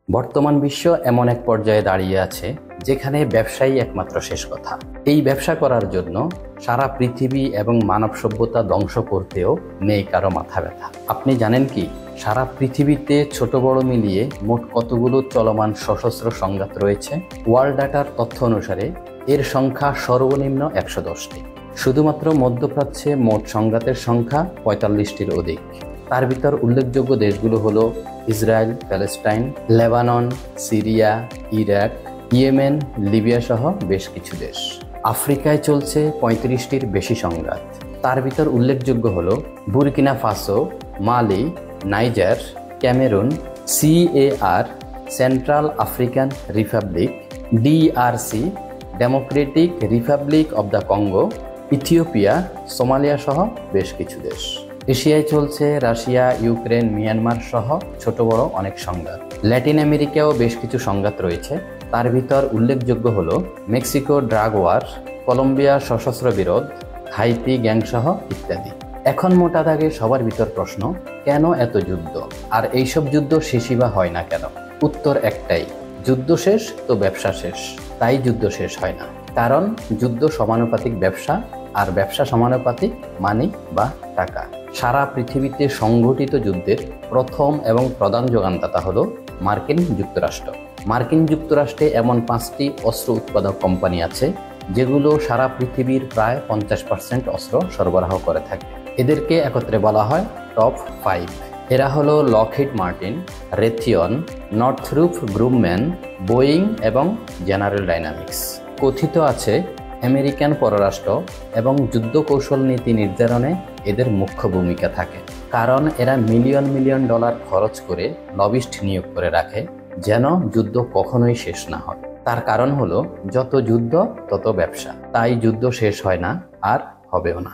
বর্তমান বিশ্ব এমন এক পর্যায়ে দাঁড়িয়ে আছে যেখানে ব্যবসাই একমাত্র শেষ কথা। এই ব্যবসা করার জন্য সারা পৃথিবী এবং মানব সভ্যতা ধ্বংস করতেও নেই কারো মাথা ব্যথা। আপনি জানেন কি, সারা পৃথিবীতে ছোট বড় মিলিয়ে মোট কতগুলো চলমান সশস্ত্র সংঘাত রয়েছে? ওয়ার্ল্ড ডাটার তথ্য অনুসারে এর সংখ্যা সর্বনিম্ন 110টি। শুধুমাত্র মধ্যপ্রাচ্যে মোট সংঘাতের সংখ্যা 45টির অধিক। তার ভিতর উল্লেখযোগ্য দেশগুলো হলো Israel, Palestine, Lebanon, Syria, Iraq, Yemen, Libya সহ বেশ কিছু দেশ। আফ্রিকায় চলছে 35টির বেশি সংঘাত। তার ভিতর উল্লেখযোগ্য হলো Burkina Faso, Mali, Niger, Cameroon, CAR, Central African Republic, DRC, Democratic Republic of the Congo, Ethiopia, Somalia সহ বেশ কিছু দেশ। এশিয়ায় চলছে রাশিয়া, ইউক্রেন, মিয়ানমার সহ ছোট বড় অনেক সংঘাত। ল্যাটিন আমেরিকাও বেশ কিছু সংঘাত রয়েছে। তার ভিতর উল্লেখযোগ্য হলো মেক্সিকো ড্রাগ ওয়ার, কলম্বিয়া সশস্ত্র বিরোধ, হাইতি গ্যাং সহ ইত্যাদি। এখন মোটা দাগে সবার ভিতর প্রশ্ন, কেন এত যুদ্ধ? আর এইসব যুদ্ধ শেষই বা হয় না কেন? উত্তর একটাই, যুদ্ধ শেষ তো ব্যবসা শেষ, তাই যুদ্ধ শেষ হয় না। কারণ যুদ্ধ সমানুপাতিক ব্যবসা, আর ব্যবসা সমানুপাতিক মানি বা টাকা। সারা পৃথিবীতে সংঘটিত যুদ্ধের প্রথম এবং প্রধান যোগানদাতা হলো মার্কিন যুক্তরাষ্ট্র। মার্কিন যুক্তরাষ্ট্রে এমন 5টি অস্ত্র উৎপাদক কোম্পানি আছে যেগুলো সারা পৃথিবীর প্রায় 50% অস্ত্র সরবরাহ করে থাকে। এদেরকে একত্রে বলা হয় টপ 5। এরা হলো লকহিড মার্টিন, রেথিয়ন, নর্থরুপ গ্রুমম্যান, বোয়িং এবং জেনারেল ডাইনামিক্স। কথিত আছে আমেরিকান পররাষ্ট্র এবং যুদ্ধ কৌশল নীতি নির্ধারণে এদের মুখ্য ভূমিকা থাকে। কারণ এরা মিলিয়ন মিলিয়ন ডলার খরচ করে লবিস্ট নিয়োগ করে রাখে যেন যুদ্ধ কখনোই শেষ না হয়। তার কারণ হলো যত যুদ্ধ তত ব্যবসা, তাই যুদ্ধ শেষ হয় না আর হবেও না।